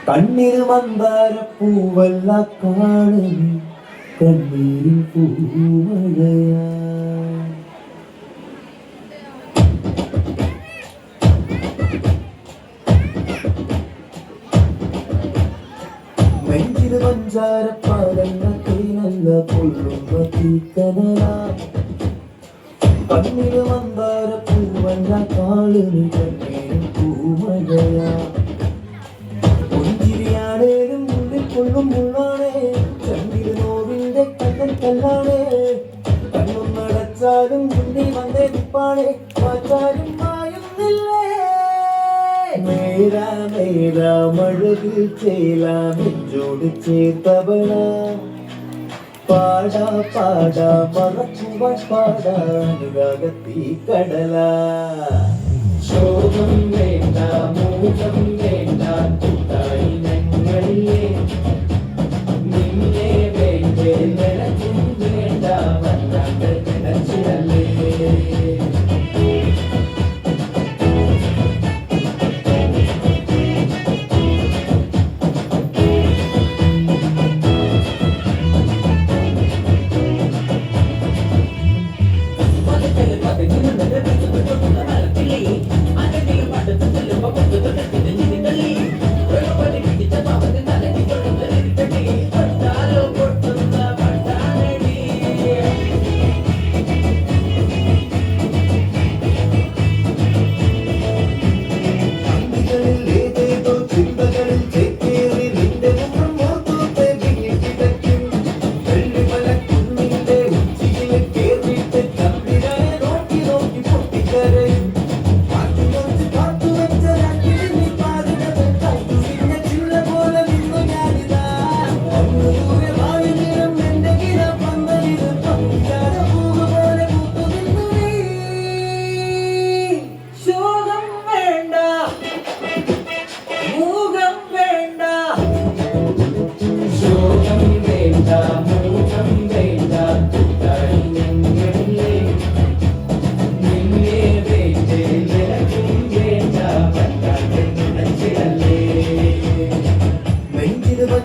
കണ്ണിന് മന്ദാര പൂവല്ല കാണും കണ്ണീരിൽ പൂമഴയാ നെഞ്ചിന് പഞ്ചാര പാലല്ല തീനല്ല പൊള്ളുന്ന തീക്കനലാ കണ്ണിന് മന്ദാര പൂവല്ല കാളിന് കണ്ണീരിൽ പൂമഴയാ പുഞ്ചിരിയാണേലും ഉള്ളിൽ കൊള്ളും മുള്ളാണേ ചന്ദ്ര നോവിന്റെ കണ്ണൻ കല്ലാണേ കണ്ണും നടച്ചാലും മുന്നിൽ വന്നേ നിപ്പാണേ മാറ്റാനും മായുന്നില്ലേ മേരാ മേരാ മഴകിൽ ചേലാ നെഞ്ചോട് ചേർത്തവള പാടാ പാടാ മറക്കുവാൻ പാടാ അനുരാഗത്തീ കടല ശോകം വേണ്ട മൂകം വേണ്ട കൂട്ടായി ഞങ്ങളിലേ നിന്നെ വേണ്ടേ നിനക്കും വേണ്ട വല്ലാണ്ട് നിനച്ചിടല്ലേ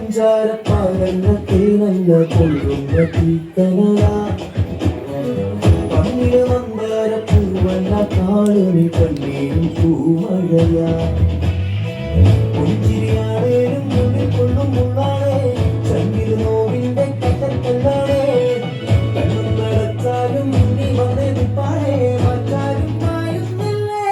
പഞ്ചാരപ്പാലല്ല കൊള്ളുന്ന തീക്കനല പന്നിന് മന്ദാര പൂവല്ല കാളിന് കണ്ണീരും പൂമഴയാ പുഞ്ചിരിയാണേലും മുന്നിൽ കൊള്ളും മുള്ളാണേ ചന്ദ്ര നോവിന്റെ കണ്ണൻ കല്ലാണേ കണ്ണും നടച്ചാലും മുന്നിൽ വന്നേ നിപ്പാണേ മാറ്റാനും മായുന്നില്ലേ